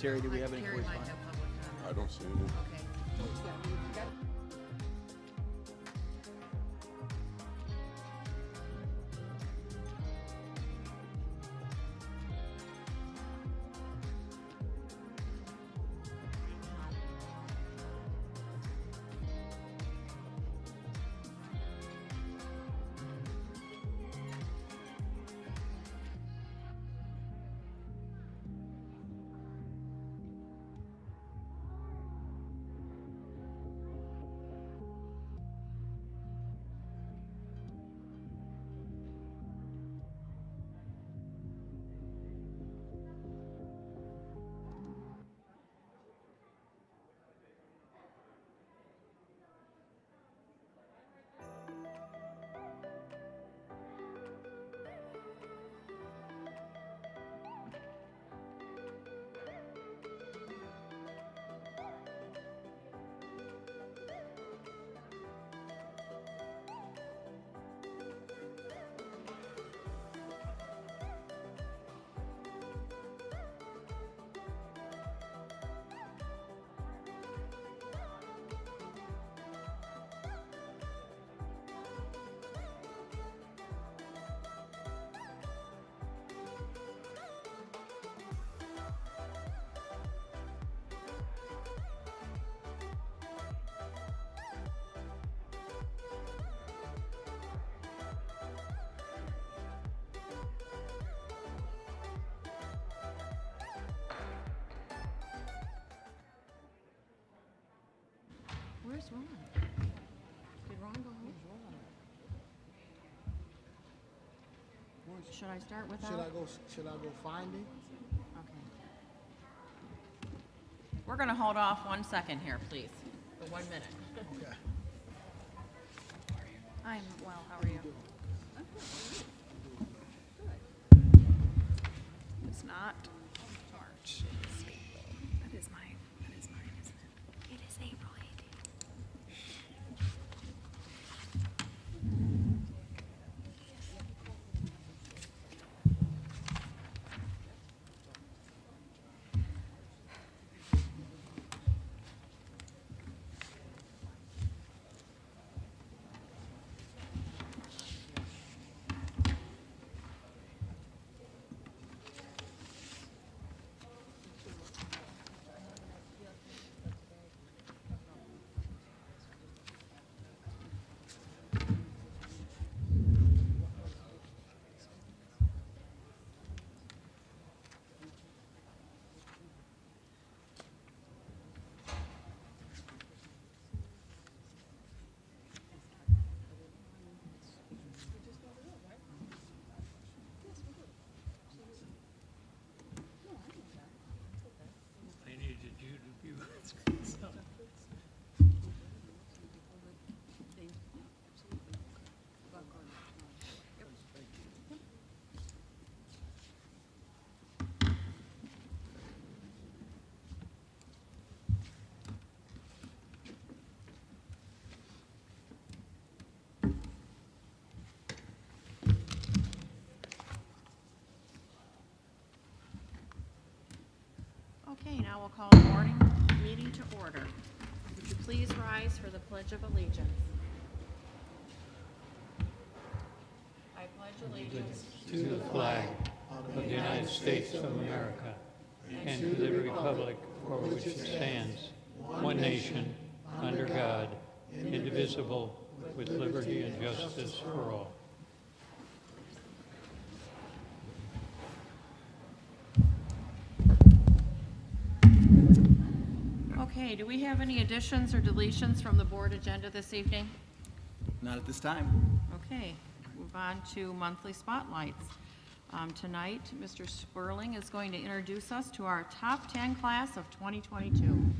Terry, do we have any Terry might correspondence? have public comment. I don't see anything. Okay. Where's Ron? Did Ron go home? Should I start without? Should I go find him? Okay. We're going to hold off 1 second here, please, for 1 minute. Okay. I'm well. How are you? It's not March. It's April. That is mine, isn't it? It is April 18th. I needed you to be Okay, now we'll call the morning meeting to order. Would you please rise for the Pledge of Allegiance? I pledge allegiance to the flag of the United States of America and to the republic for which it stands, one nation, under God, indivisible, with liberty and justice for all. Okay, do we have any additions or deletions from the board agenda this evening? Not at this time. Okay, move on to monthly spotlights. Tonight, Mr. Sperling is going to introduce us to our top 10 class of 2022.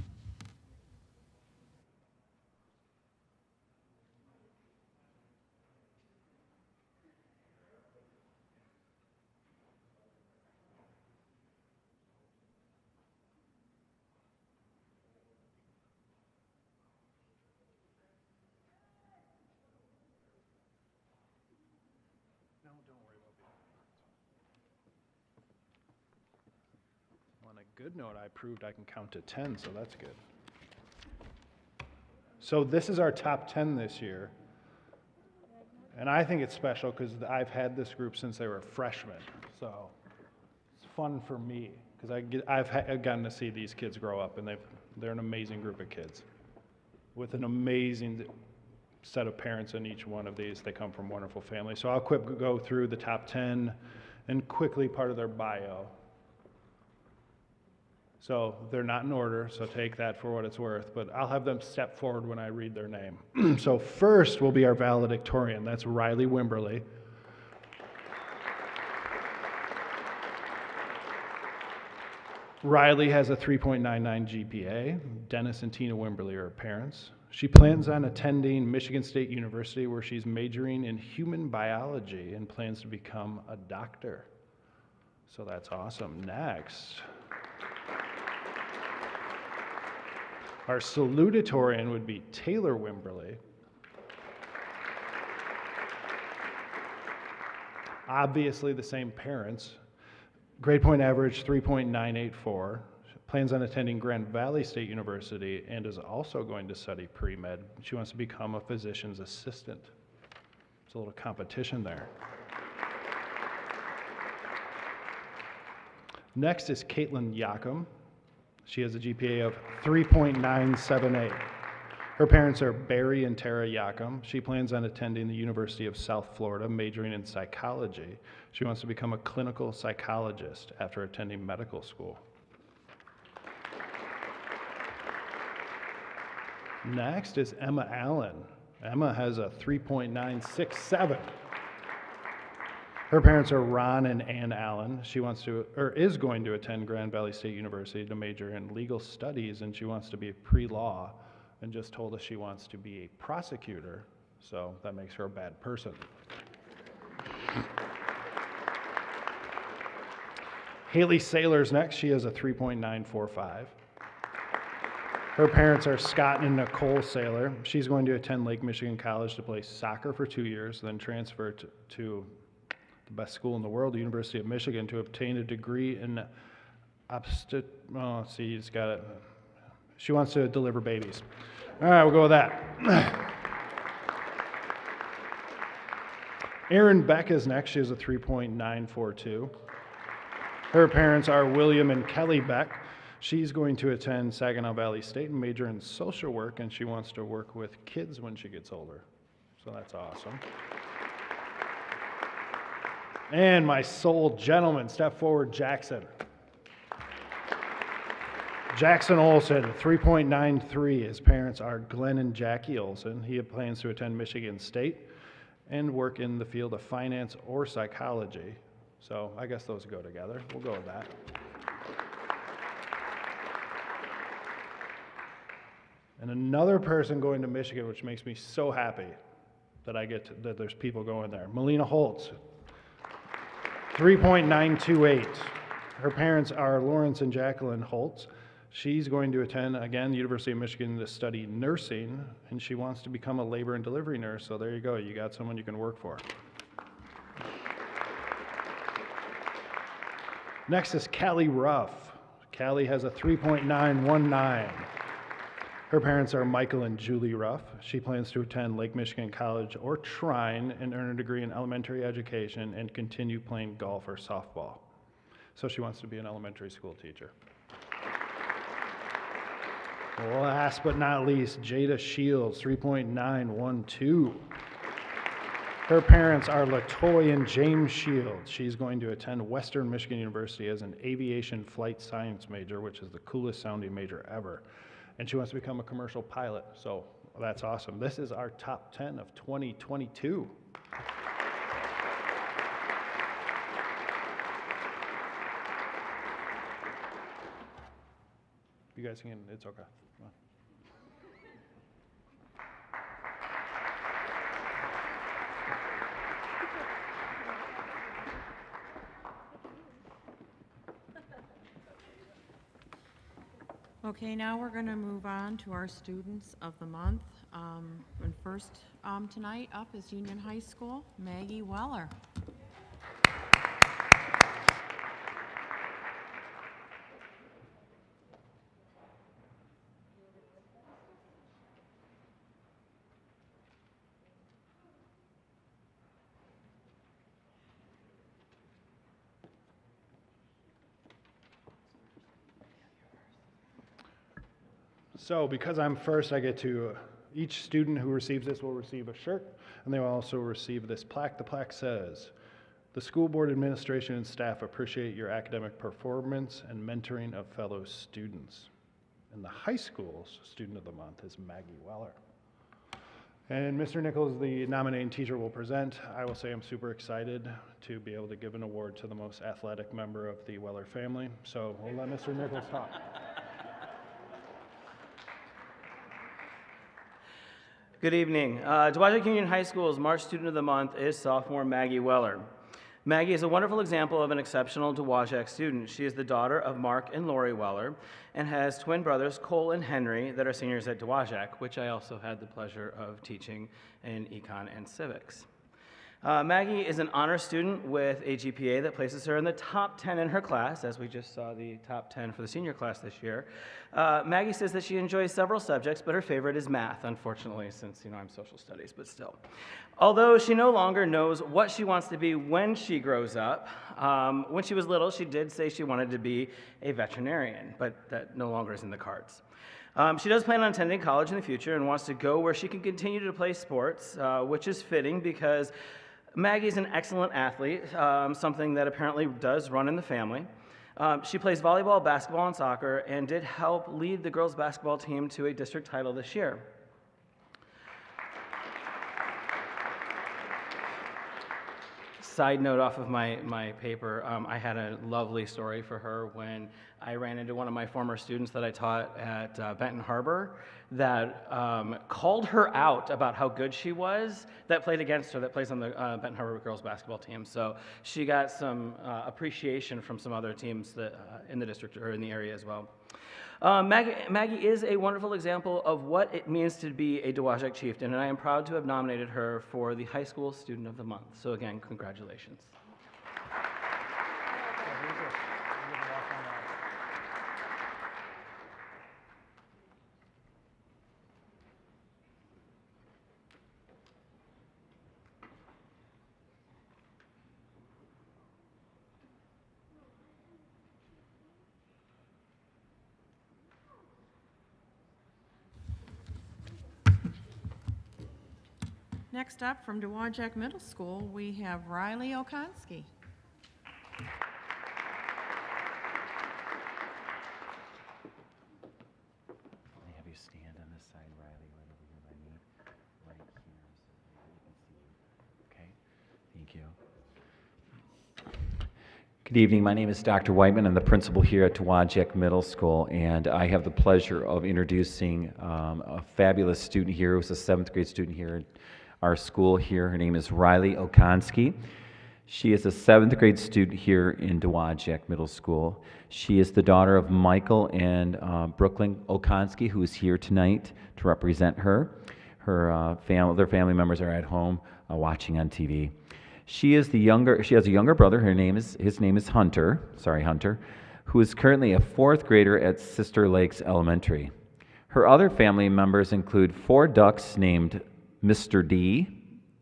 Want to good note, I proved I can count to 10, so that's good. So this is our top 10 this year. And I think it's special because I've had this group since they were freshmen. So it's fun for me because I've gotten to see these kids grow up, and they're an amazing group of kids with an amazing set of parents in each one of these. They come from wonderful families. So I'll go through the top 10 and quickly part of their bio. So they're not in order, so take that for what it's worth, but I'll have them step forward when I read their name. So first will be our valedictorian. That's Riley Wimberly. Riley has a 3.99 GPA. Dennis and Tina Wimberly are her parents. She plans on attending Michigan State University, where she's majoring in human biology and plans to become a doctor. So that's awesome. Next, our salutatorian would be Taylor Wimberly. Obviously the same parents. Grade point average 3.984. Plans on attending Grand Valley State University and is also going to study pre-med. She wants to become a physician's assistant. There's a little competition there. Next is Caitlin Yakum. She has a GPA of 3.978. Her parents are Barry and Tara Yakum. She plans on attending the University of South Florida, majoring in psychology. She wants to become a clinical psychologist after attending medical school. Next is Emma Allen. Emma has a 3.967. Her parents are Ron and Ann Allen. She is going to attend Grand Valley State University to major in legal studies, and she wants to be pre-law, and just told us she wants to be a prosecutor, so that makes her a bad person. Haley Saylor's next. She has a 3.945. Her parents are Scott and Nicole Saylor. She's going to attend Lake Michigan College to play soccer for 2 years, then transfer to the best school in the world, the University of Michigan, to obtain a degree in She wants to deliver babies. All right, we'll go with that. Erin Beck is next. She has a 3.942. Her parents are William and Kelly Beck. She's going to attend Saginaw Valley State and major in social work, and she wants to work with kids when she gets older. So that's awesome. And my soul gentleman, step forward, Jackson. Jackson Olson, 3.93. His parents are Glenn and Jackie Olson. He plans to attend Michigan State and work in the field of finance or psychology. So I guess those go together. We'll go with that. And another person going to Michigan, which makes me so happy that there's people going there. Melina Holtz, 3.928. Her parents are Lawrence and Jacqueline Holtz. She's going to attend, again, the University of Michigan to study nursing, and she wants to become a labor and delivery nurse. So there you go. You got someone you can work for. Next is Callie Ruff. Callie has a 3.919. Her parents are Michael and Julie Ruff. She plans to attend Lake Michigan College or Trine and earn a degree in elementary education and continue playing golf or softball. So she wants to be an elementary school teacher. Last but not least, Jada Shields, 3.912. Her parents are LaToy and James Shields. She's going to attend Western Michigan University as an aviation flight science major, which is the coolest sounding major ever. And she wants to become a commercial pilot, so that's awesome. This is our top 10 of 2022. You guys can, it's okay. Come on. Okay, now we're going to move on to our students of the month. And first tonight up is Union High School, Maggie Weller. So because I'm first, I get to, each student who receives this will receive a shirt, and they will also receive this plaque. The plaque says, "The school board administration and staff appreciate your academic performance and mentoring of fellow students." And the high school's student of the month is Maggie Weller. And Mr. Nichols, the nominating teacher, will present. I will say I'm super excited to be able to give an award to the most athletic member of the Weller family. So we'll let Mr. Nichols talk. Good evening. Dowagiac Union High School's March Student of the Month is sophomore Maggie Weller. Maggie is a wonderful example of an exceptional Dowagiac student. She is the daughter of Mark and Lori Weller and has twin brothers Cole and Henry that are seniors at Dowagiac, which I also had the pleasure of teaching in econ and civics. Maggie is an honor student with a GPA that places her in the top 10 in her class, as we just saw the top 10 for the senior class this year. Maggie says that she enjoys several subjects, but her favorite is math, unfortunately, since I'm social studies, but still. Although she no longer knows what she wants to be when she grows up, when she was little, she did say she wanted to be a veterinarian, but that no longer is in the cards. She does plan on attending college in the future and wants to go where she can continue to play sports, which is fitting because Maggie is an excellent athlete, something that apparently does run in the family. She plays volleyball, basketball, and soccer, and did help lead the girls' basketball team to a district title this year. Side note off of my paper, I had a lovely story for her when I ran into one of my former students that I taught at Benton Harbor that called her out about how good she was, that played against her, that plays on the Benton Harbor girls basketball team. So she got some appreciation from some other teams that, in the district or in the area as well. Maggie is a wonderful example of what it means to be a Dowagiac chieftain, and I am proud to have nominated her for the High School Student of the Month. So again, congratulations. Next up, from Dowagiac Middle School, we have Riley Okonski. Have you stand on this side, Riley, right over here by me, right here, so that you can see you. Okay, thank you. Good evening. My name is Dr. Whiteman. I'm the principal here at Dowagiac Middle School, and I have the pleasure of introducing a fabulous student here who's a 7th grade student here at our school here. Her name is Riley Okonski. She is a 7th grade student here in Dowagiac Middle School. She is the daughter of Michael and Brooklyn Okonski, who is here tonight to represent her. Their family members are at home watching on TV. She has a younger brother. His name is Hunter, who is currently a 4th grader at Sister Lakes Elementary. Her other family members include 4 ducks named Mr. D,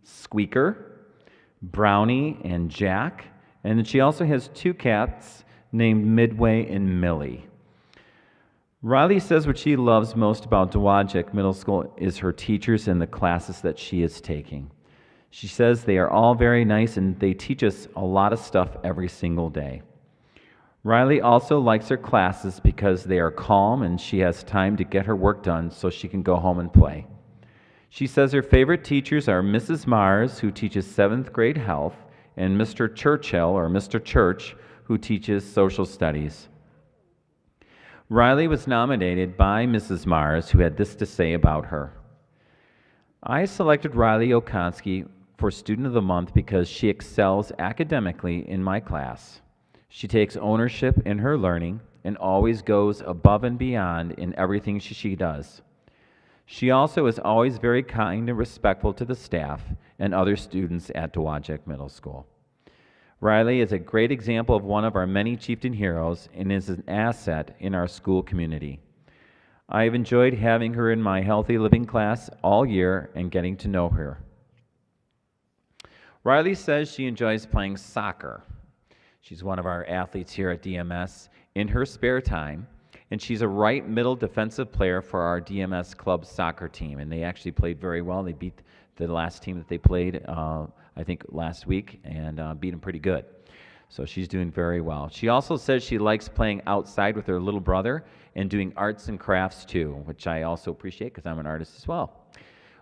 Squeaker, Brownie, and Jack, and then she also has 2 cats named Midway and Millie. Riley says what she loves most about Dowagiac Middle School is her teachers and the classes that she is taking. She says they are all very nice and they teach us a lot of stuff every single day. Riley also likes her classes because they are calm and she has time to get her work done so she can go home and play. She says her favorite teachers are Mrs. Mars, who teaches 7th grade health, and Mr. Churchill, or Mr. Church, who teaches social studies. Riley was nominated by Mrs. Mars, who had this to say about her. I selected Riley Okonski for Student of the Month because she excels academically in my class. She takes ownership in her learning and always goes above and beyond in everything she does. She also is always very kind and respectful to the staff and other students at Dowagiac Middle School. Riley is a great example of one of our many chieftain heroes and is an asset in our school community. I have enjoyed having her in my healthy living class all year and getting to know her. Riley says she enjoys playing soccer. She's one of our athletes here at DMS in her spare time, And she's a right middle defensive player for our DMS club soccer team. And they actually played very well. They beat the last team that they played, I think, last week, and beat them pretty good. So she's doing very well. She also says she likes playing outside with her little brother and doing arts and crafts too, which I also appreciate because I'm an artist as well.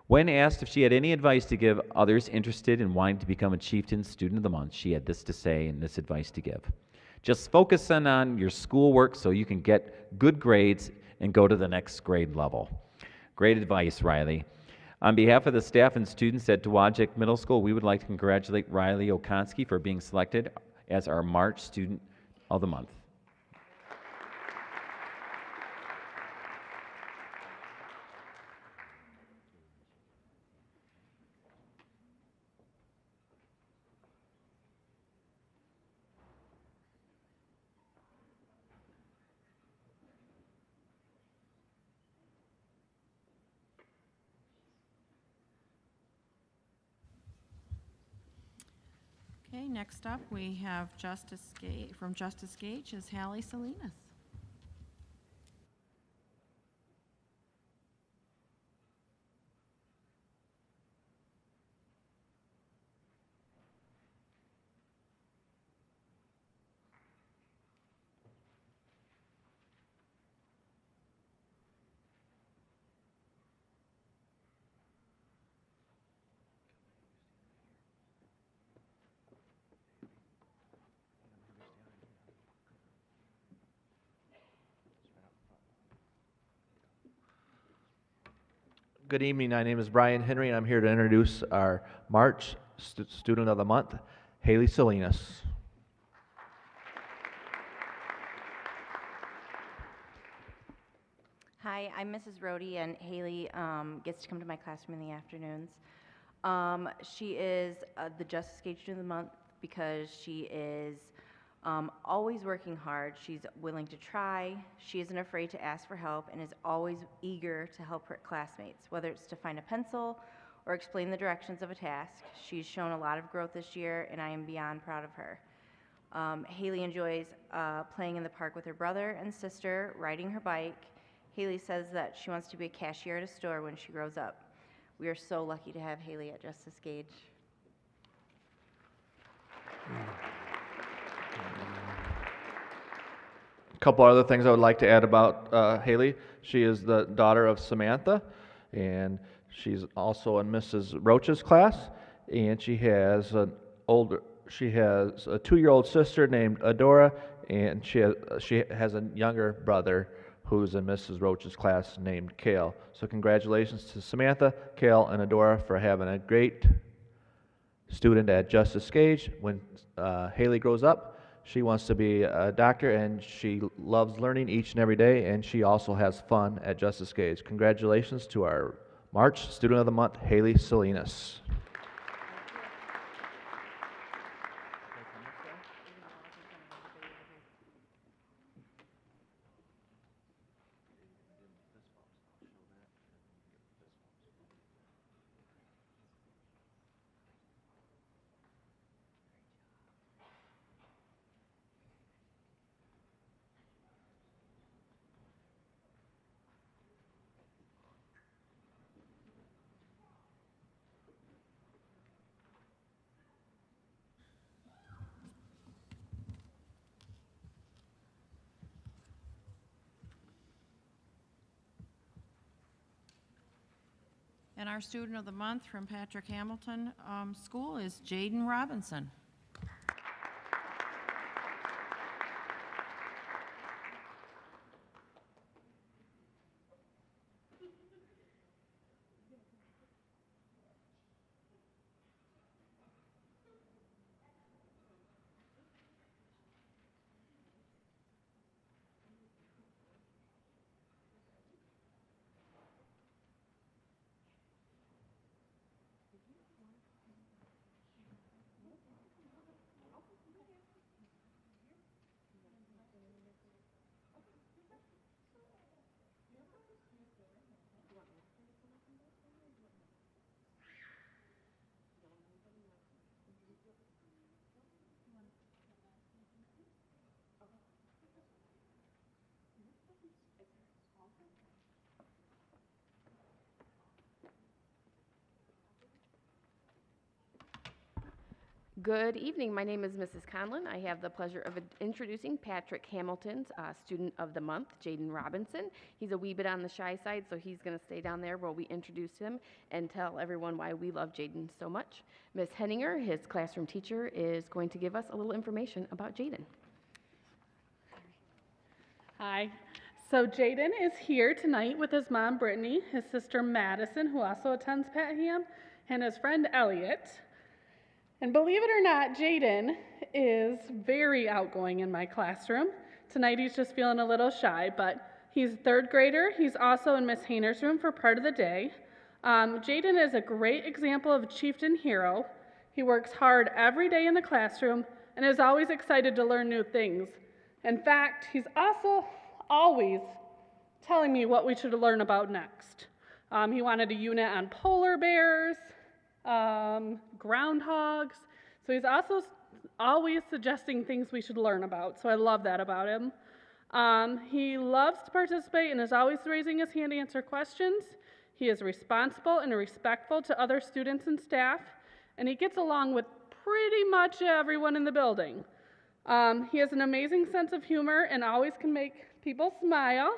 When asked if she had any advice to give others interested in wanting to become a Chieftain Student of the Month, she had this to say and this advice to give. Just focus on your schoolwork so you can get good grades and go to the next grade level. Great advice, Riley. On behalf of the staff and students at Dowagiac Middle School, we would like to congratulate Riley Okonski for being selected as our March Student of the Month. Okay, next up, we have from Justice Gage is Hallie Salinas. Good evening. My name is Brian Henry, and I'm here to introduce our March Student of the Month, Haley Salinas. Hi, I'm Mrs. Rohde, and Haley gets to come to my classroom in the afternoons. She is the Justice Gage Student of the Month because she is always working hard. She's willing to try. She isn't afraid to ask for help and is always eager to help her classmates, whether it's to find a pencil or explain the directions of a task. She's shown a lot of growth this year, and I am beyond proud of her. Haley enjoys playing in the park with her brother and sister, riding her bike. Haley says that she wants to be a cashier at a store when she grows up. We are so lucky to have Haley at Justice Gage. A couple other things I would like to add about Haley. She is the daughter of Samantha, and she's also in Mrs. Roach's class, and she has a 2-year-old sister named Adora, and she has a younger brother who's in Mrs. Roach's class named Kale. So congratulations to Samantha, Kale, and Adora for having a great student at Justice Gage. When Haley grows up, she wants to be a doctor, and she loves learning each and every day, and she also has fun at Justice Gage. Congratulations to our March Student of the Month, Haley Salinas. And our Student of the Month from Patrick Hamilton School is Jaden Robinson. Good evening. My name is Mrs. Conlon. I have the pleasure of introducing Patrick Hamilton's Student of the Month, Jaden Robinson. He's a wee bit on the shy side, so he's going to stay down there while we introduce him and tell everyone why we love Jaden so much. Ms. Henninger, his classroom teacher, is going to give us a little information about Jaden. Hi. So Jaden is here tonight with his mom, Brittany, his sister, Madison, who also attends Pat Ham, and his friend, Elliot. And believe it or not, Jaden is very outgoing in my classroom. Tonight he's just feeling a little shy, but he's a third grader. He's also in Miss Hayner's room for part of the day. Jaden is a great example of a chieftain hero. He works hard every day in the classroom and is always excited to learn new things. In fact, he's also always telling me what we should learn about next. He wanted a unit on polar bears, groundhogs. So he's also always suggesting things we should learn about. So I love that about him. He loves to participate and is always raising his hand to answer questions. He is responsible and respectful to other students and staff, and he gets along with pretty much everyone in the building. He has an amazing sense of humor and always can make people smile.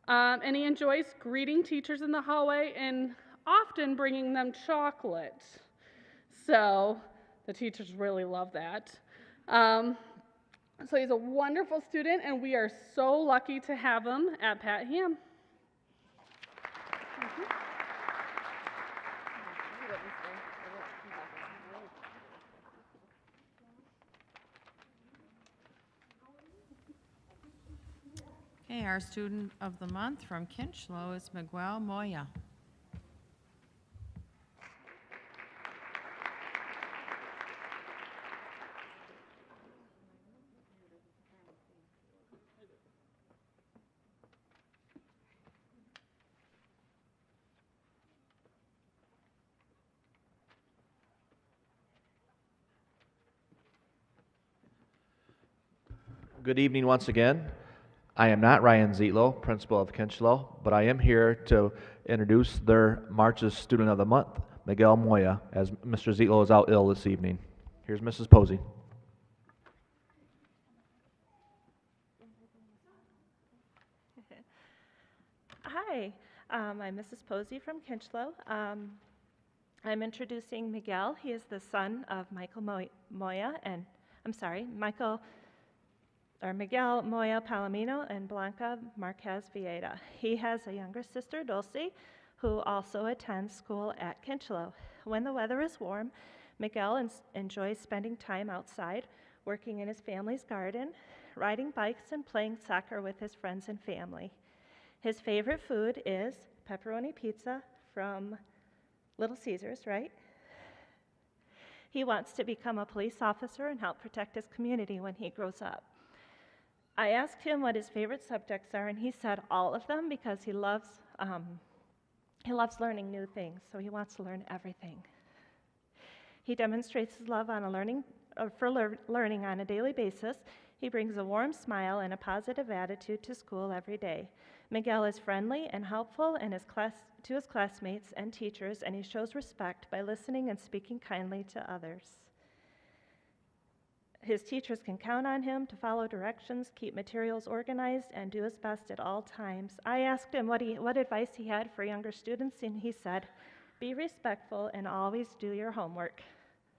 And he enjoys greeting teachers in the hallway and often bringing them chocolate. So the teachers really love that. So he's a wonderful student, and we are so lucky to have him at Pat Ham. Okay, our student of the month from Kinchlow is Miguel Moya. Good evening once again. I am not Ryan Zietlow, principal of Kinchlow, but I am here to introduce their March's Student of the Month, Miguel Moya, as Mr. Zietlow is out ill this evening. Here's Mrs. Posey. Hi, I'm Mrs. Posey from Kinchlow. I'm introducing Miguel. He is the son of Miguel Moya Palomino and Blanca Marquez Vieta. He has a younger sister, Dulce, who also attends school at Kinchlow. When the weather is warm, Miguel enjoys spending time outside, working in his family's garden, riding bikes, and playing soccer with his friends and family. His favorite food is pepperoni pizza from Little Caesars, right? He wants to become a police officer and help protect his community when he grows up. I asked him what his favorite subjects are, and he said all of them because he loves learning new things, so he wants to learn everything. He demonstrates his love for learning on a daily basis. He brings a warm smile and a positive attitude to school every day. Miguel is friendly and helpful to his classmates and teachers, and he shows respect by listening and speaking kindly to others. His teachers can count on him to follow directions, keep materials organized, and do his best at all times. I asked him what advice he had for younger students, and he said, "Be respectful and always do your homework."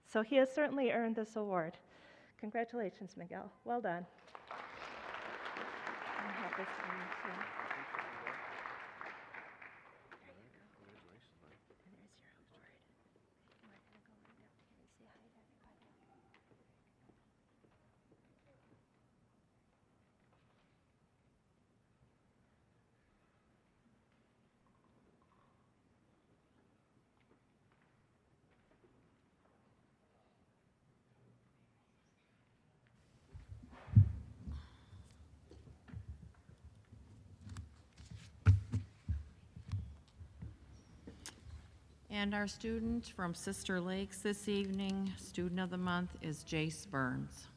So he has certainly earned this award. Congratulations, Miguel. Well done. I have this one, too. And our student from Sister Lakes this evening, student of the month, is Jace Burns.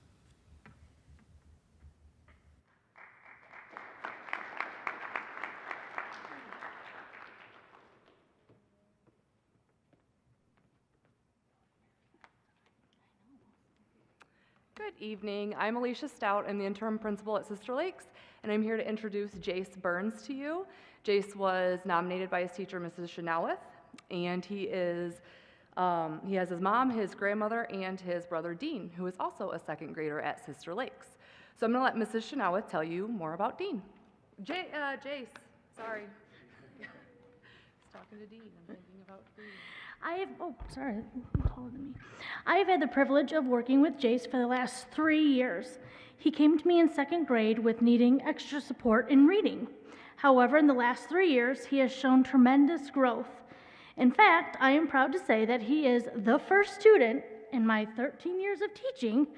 Good evening. I'm Alicia Stout. I'm the interim principal at Sister Lakes, and I'm here to introduce Jace Burns to you. Jace was nominated by his teacher, Mrs. Chanowith, and he has his mom, his grandmother, and his brother Dean, who is also a second grader at Sister Lakes. So I'm going to let Mrs. Chanowith tell you more about Dean. Jace, sorry. I was talking to Dean. I'm thinking about Dean. I have had the privilege of working with Jace for the last 3 years. He came to me in second grade with needing extra support in reading. However, in the last 3 years, he has shown tremendous growth. In fact, I am proud to say that he is the first student in my 13 years of teaching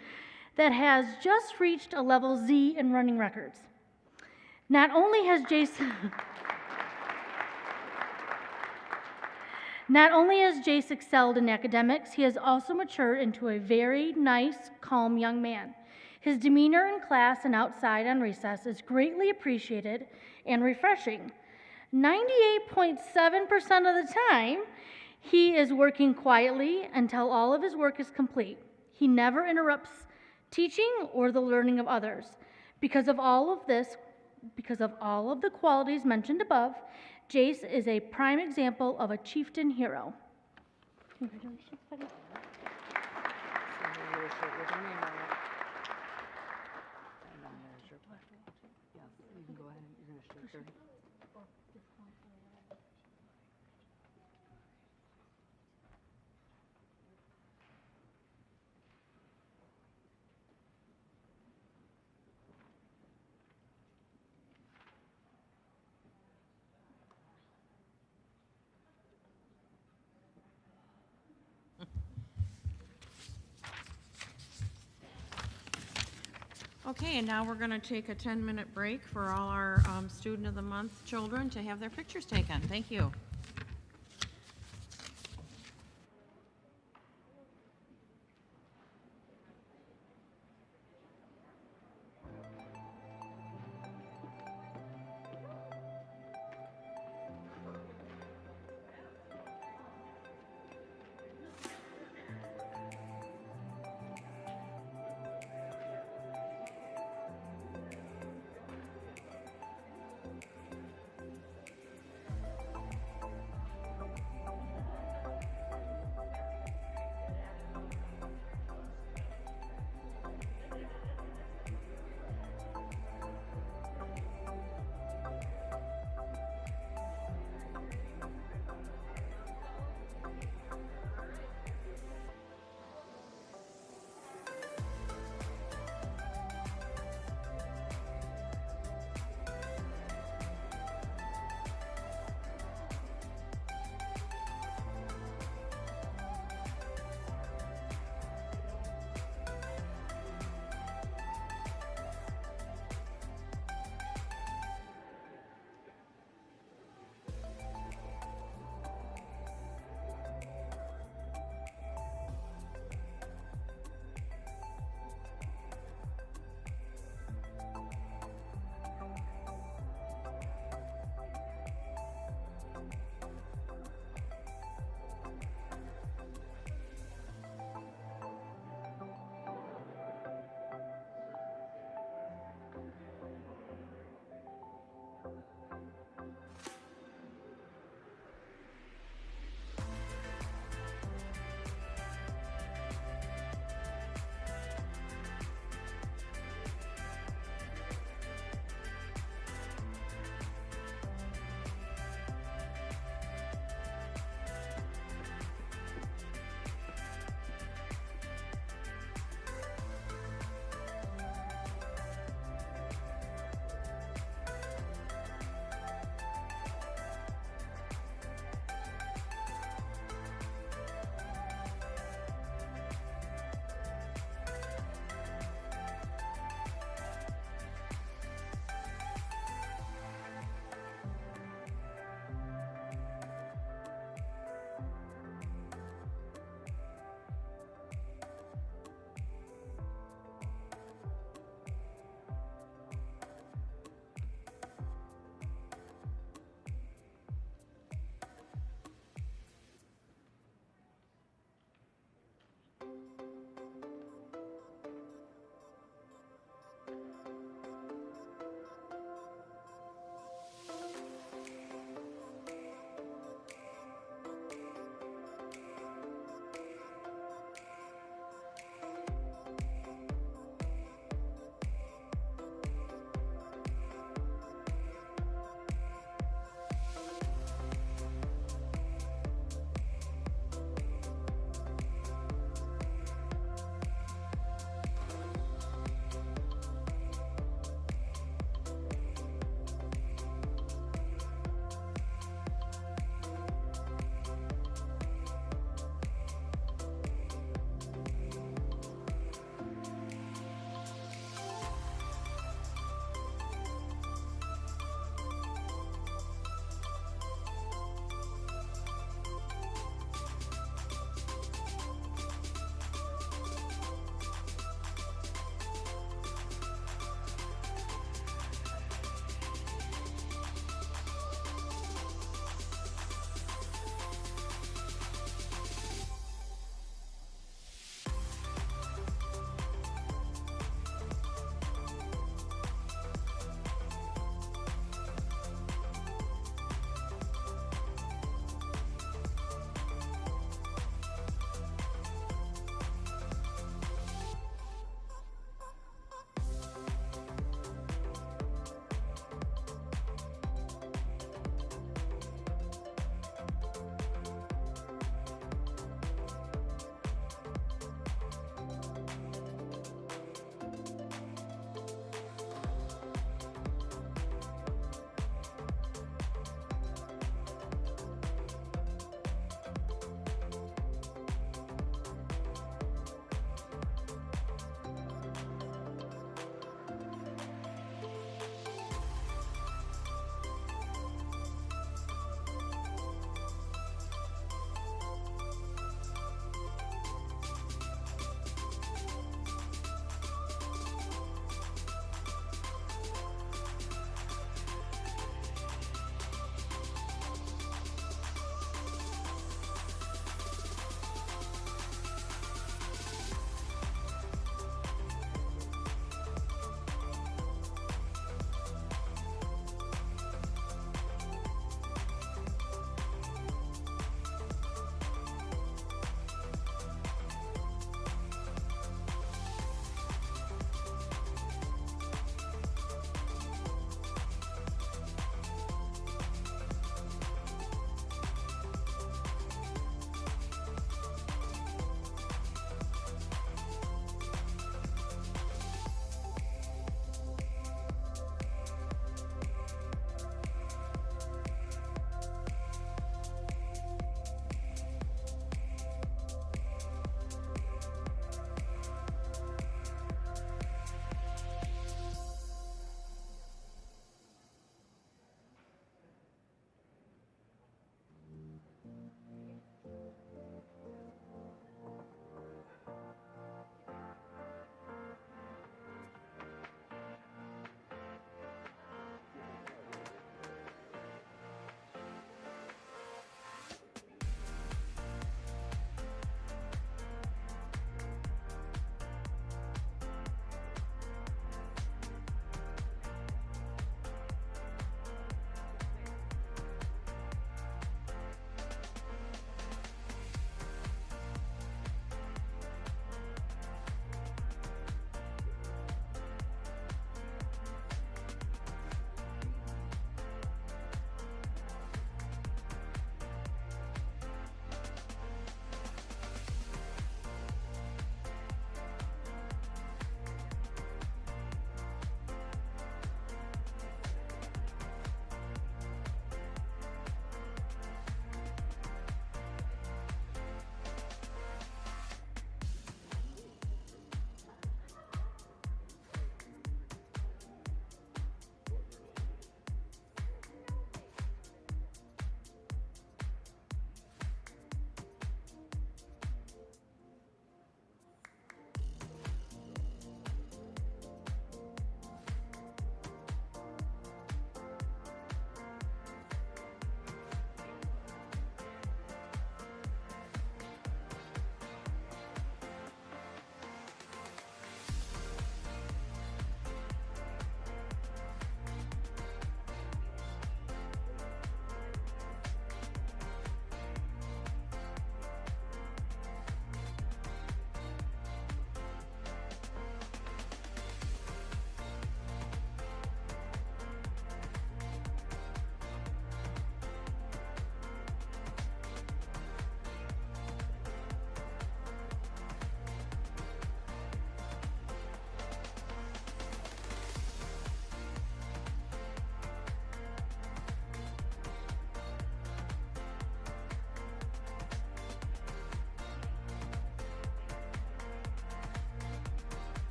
that has just reached a level Z in running records. Not only has Jace excelled in academics, he has also matured into a very nice, calm young man. His demeanor in class and outside on recess is greatly appreciated and refreshing. 98.7% of the time, he is working quietly until all of his work is complete. He never interrupts teaching or the learning of others. Because of all of the qualities mentioned above, Jace is a prime example of a chieftain hero. Congratulations, buddy. Okay, and now we're going to take a 10-minute break for all our Student of the Month children to have their pictures taken. Thank you.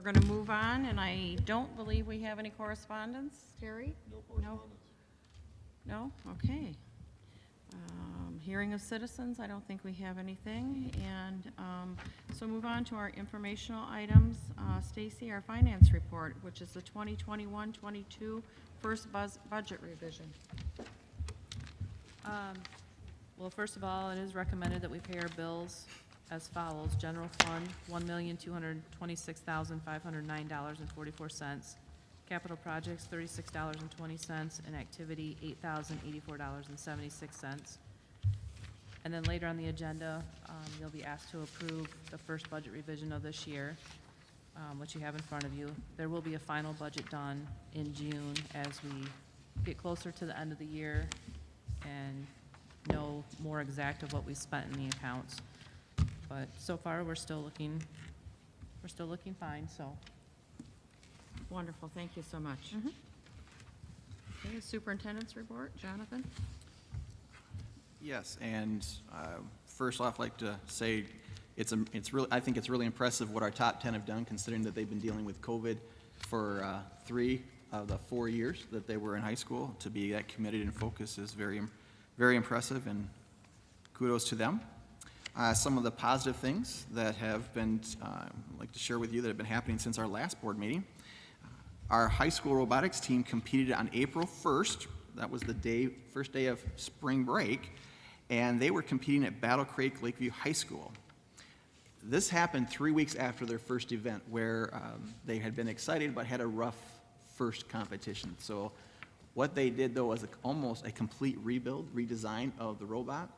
We're going to move on, and I don't believe we have any correspondence. Terry? No correspondence. No? Okay. Hearing of citizens, I don't think we have anything. And so move on to our informational items. Stacy, our finance report, which is the 2021-22 first budget revision. Well, first of all, it is recommended that we pay our bills as follows. General fund, $1,226,509.44. Capital projects, $36.20, and activity, $8,084.76. And then later on the agenda, you'll be asked to approve the first budget revision of this year, which you have in front of you. There will be a final budget done in June as we get closer to the end of the year and know more exact of what we spent in the accounts. But so far, we're still looking fine, so. Wonderful, thank you so much. Okay, superintendent's report, Jonathan? Yes, and first off, I'd like to say I think it's really impressive what our top 10 have done, considering that they've been dealing with COVID for 3 of the 4 years that they were in high school. To be that committed and focused is very, very impressive, and kudos to them. Some of the positive things that have been, I'd like to share with you that have been happening since our last board meeting. Our high school robotics team competed on April 1st. That was the first day of spring break, and they were competing at Battle Creek Lakeview High School. This happened 3 weeks after their first event, where they had been excited but had a rough first competition. So what they did, though, was almost a complete redesign of the robot,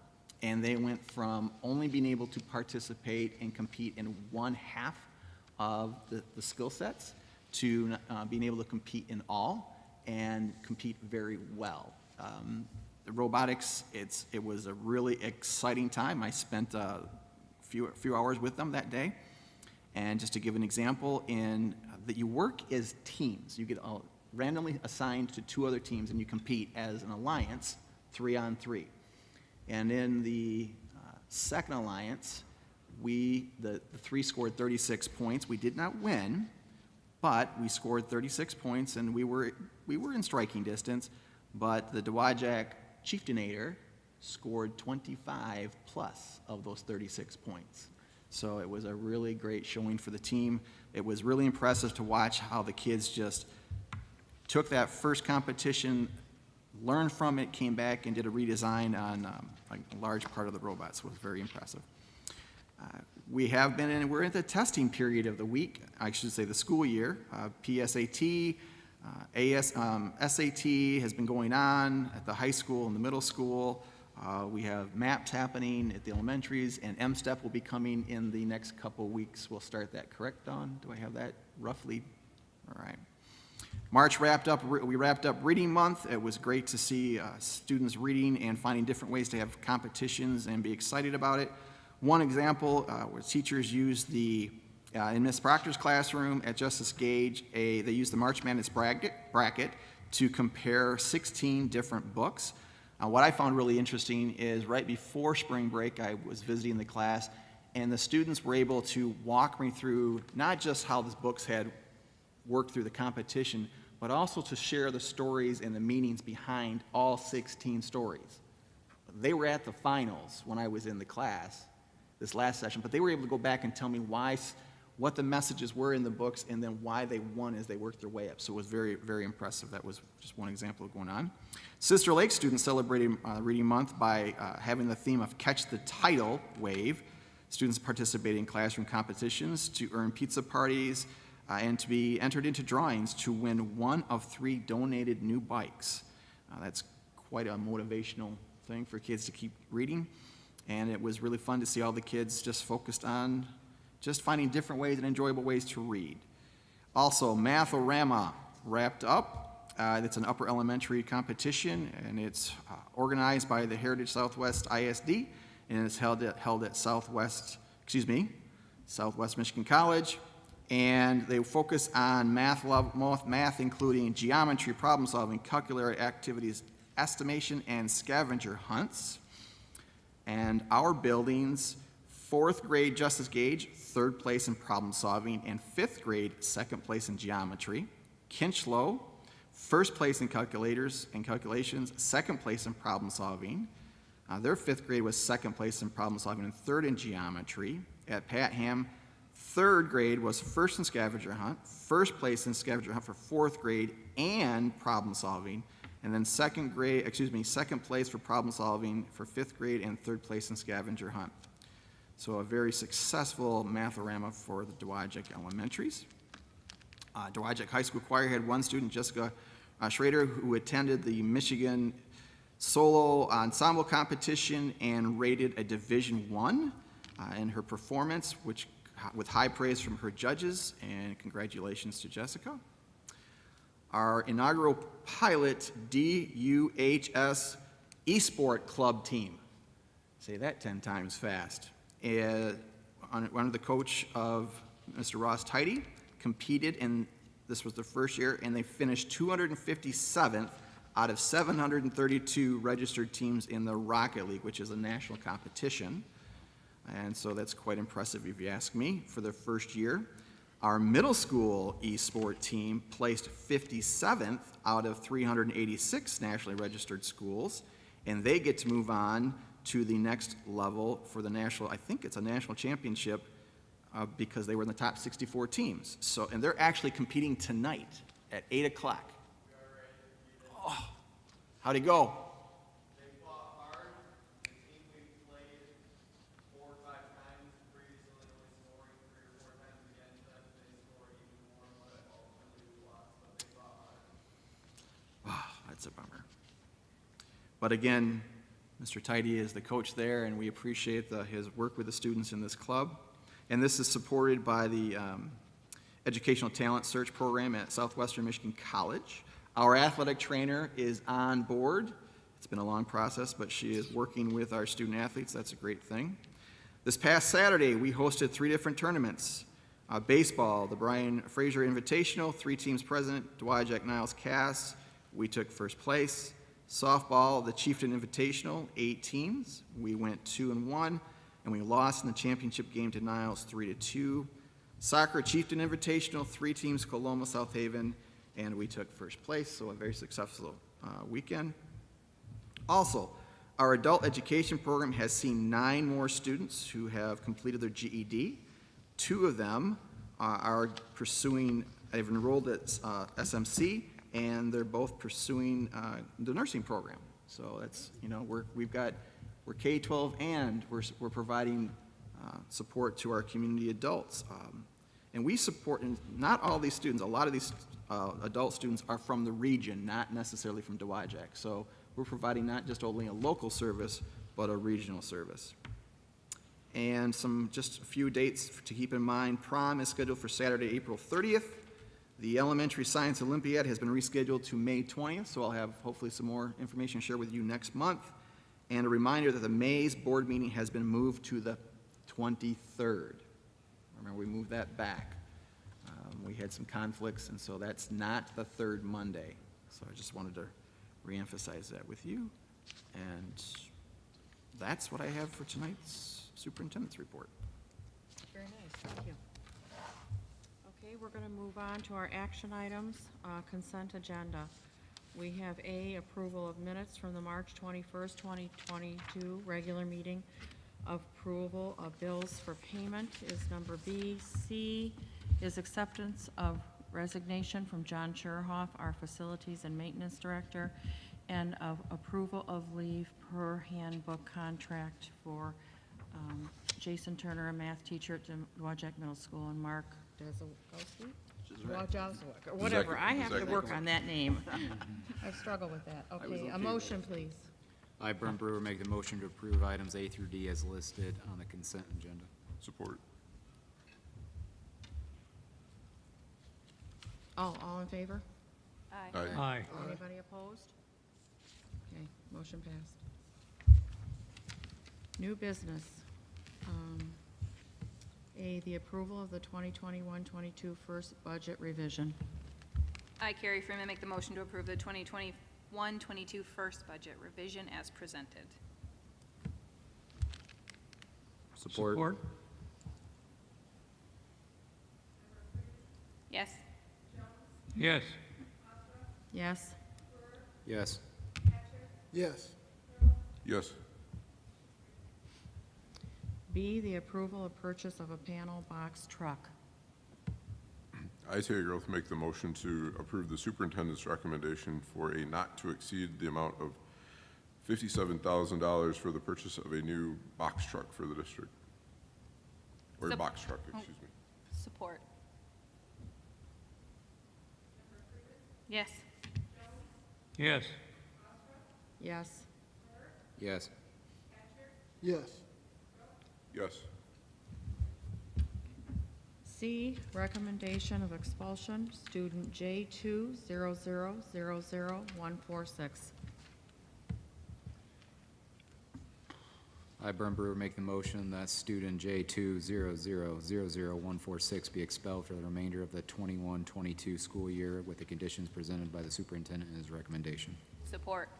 and they went from only being able to participate and compete in one half of the skill sets to being able to compete in all and compete very well. The robotics, it was a really exciting time. I spent a few hours with them that day. And just to give an example, that you work as teams. You get randomly assigned to 2 other teams, and you compete as an alliance, 3-on-3. And in the second alliance, the 3 scored 36 points. We did not win, but we scored 36 points, and we were in striking distance, but the Dowagiac Chieftainator scored 25 plus of those 36 points. So it was a really great showing for the team. It was really impressive to watch how the kids just took that first competition, learned from it, came back and did a redesign on a large part of the robots. So it was very impressive. We're in the testing period of the week, I should say the school year. PSAT, SAT has been going on at the high school and the middle school. We have MAPS happening at the elementaries, and MSTEP will be coming in the next couple weeks. We'll start that, correct, Dawn? Do I have that roughly? All right. March we wrapped up Reading Month. It was great to see students reading and finding different ways to have competitions and be excited about it. One example where teachers used in Miss Proctor's classroom at Justice Gage, they used the March Madness bracket to compare 16 different books. What I found really interesting is right before spring break, I was visiting the class, and the students were able to walk me through not just how the books had worked through the competition, but also to share the stories and the meanings behind all 16 stories. They were at the finals when I was in the class this last session, but they were able to go back and tell me what the messages were in the books and then why they won as they worked their way up. So it was very, very impressive. That was just one example of going on. Sister Lake students celebrated Reading Month by having the theme of Catch the Tidal Wave. Students participated in classroom competitions to earn pizza parties and to be entered into drawings to win 1 of 3 donated new bikes. That's quite a motivational thing for kids to keep reading. And it was really fun to see all the kids just focused on just finding different ways and enjoyable ways to read. Also, Math-O-Rama wrapped up. It's an upper elementary competition, and it's organized by the Heritage Southwest ISD, and it's held at Southwest Michigan College. And they focus on math, including geometry, problem solving, calculator activities, estimation, and scavenger hunts. And our buildings, 4th grade, Justice Gage, 3rd place in problem solving, and 5th grade, 2nd place in geometry. Kinchlow, 1st place in calculators and calculations, 2nd place in problem solving. Their 5th grade was 2nd place in problem solving and 3rd in geometry. At Patham, 3rd grade was 1st in scavenger hunt, 1st place in scavenger hunt for 4th grade and problem solving, and then 2nd place for problem solving for 5th grade and 3rd place in scavenger hunt. So a very successful Math-O-Rama for the Dowagiac Elementaries. Dowagiac High School Choir had one student, Jessica Schrader, who attended the Michigan Solo Ensemble Competition and rated a Division I in her performance, which with high praise from her judges, and congratulations to Jessica. Our inaugural pilot DUHS Esport Club team. Say that 10 times fast. Under the coach of Mr. Ross Tidy, competed, and this was their first year, and they finished 257th out of 732 registered teams in the Rocket League, which is a national competition. And so that's quite impressive if you ask me for their first year. Our middle school esport team placed 57th out of 386 nationally registered schools, and they get to move on to the next level for the national, I think it's a national championship, because they were in the top 64 teams. So, and they're actually competing tonight at 8 o'clock. Oh, how'd it go? They fought hard. The team we played 4 or 5 times previously, only scoring 3 or 4 times against them. They scored even more than what ultimately we lost, but they fought hard. Oh, that's a bummer. But again, Mr. Tidy is the coach there, and we appreciate his work with the students in this club. And this is supported by the Educational Talent Search Program at Southwestern Michigan College. Our athletic trainer is on board. It's been a long process, but she is working with our student athletes. That's a great thing. This past Saturday, we hosted 3 different tournaments. Baseball, the Brian Fraser Invitational, 3 teams present, Dowagiac Niles Cass, we took first place. Softball, the Chieftain Invitational, 8 teams. We went 2-1, and we lost in the championship game to Niles 3-2. Soccer, Chieftain Invitational, 3 teams, Coloma, South Haven, and we took first place, so a very successful weekend. Also, our adult education program has seen 9 more students who have completed their GED. 2 of them are pursuing, they've enrolled at SMC, and they're both pursuing the nursing program. So that's, you know, we're K-12 and we're providing support to our community adults. And we support, and not all these students, a lot of these adult students are from the region, not necessarily from Dowagiac. So we're providing not just only a local service, but a regional service. And just a few dates to keep in mind. Prom is scheduled for Saturday, April 30th. The Elementary Science Olympiad has been rescheduled to May 20th, so I'll have hopefully some more information to share with you next month. And a reminder that the May's board meeting has been moved to the 23rd. Remember, we moved that back. We had some conflicts, and so that's not the 3rd Monday. So I just wanted to reemphasize that with you. And that's what I have for tonight's superintendent's report. Very nice, thank you. Okay, we're going to move on to our action items, consent agenda. We have A, approval of minutes from the March 21st, 2022 regular meeting. Approval of bills for payment is number B. C is acceptance of resignation from John Cherhoff, our Facilities and Maintenance Director, and of approval of leave per handbook contract for Jason Turner, a math teacher at Dowagiac Middle School, and Mark Dazowski? Or whatever, I have to work on that name. I struggle with that. Okay, a motion, please. I, Brent Brewer, make the motion to approve items A through D as listed on the consent agenda. Support. All in favor? Aye. Aye. Anybody opposed? Okay, motion passed. New business. A, the approval of the 2021-22 first budget revision. I, Carrie Freeman, make the motion to approve the 2021-22 first budget revision as presented. Support. Yes. Yes. Yes. Yes. Yes. Yes. B, the approval of purchase of a panel box truck. I, Terry Groth, make the motion to approve the superintendent's recommendation for a not to exceed the amount of $57,000 for the purchase of a new box truck for the district. Or Sup- box truck, excuse me. Support. Yes. Yes. Yes. Yes. Yes. Yes. C, recommendation of expulsion, student J200000146. I, Brent Brewer, make the motion that student J200000146 be expelled for the remainder of the 21-22 school year with the conditions presented by the superintendent in his recommendation. Support.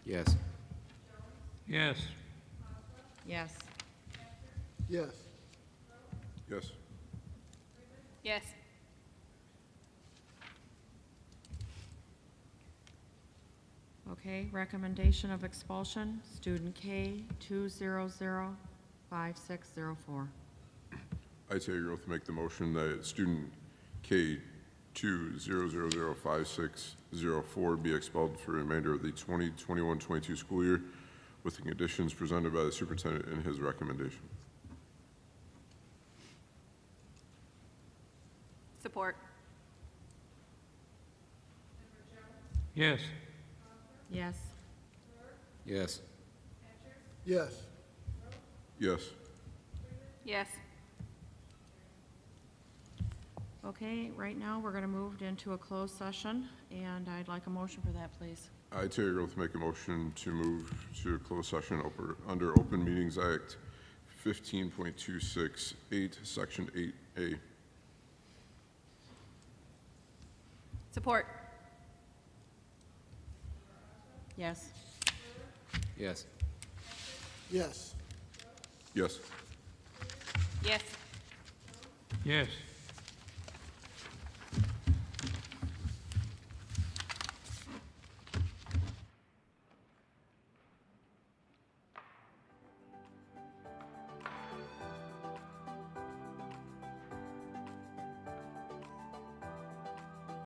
Yes. Yes. Yes. Yes. Yes. Yes. Okay, recommendation of expulsion, student K2005604. I, Terry Groth, make the motion that student K200005604 be expelled for the remainder of the 2021-22 school year with the conditions presented by the superintendent in his recommendation. Support. Yes. Yes. Yes. Yes. Yes. Yes. Okay, right now, we're going to move into a closed session, and I'd like a motion for that, please. I, Terry Groth, make a motion to move to a closed session under Open Meetings Act 15.268, Section 8A. Support. Yes. Yes. Yes. Yes. Yes. Yes.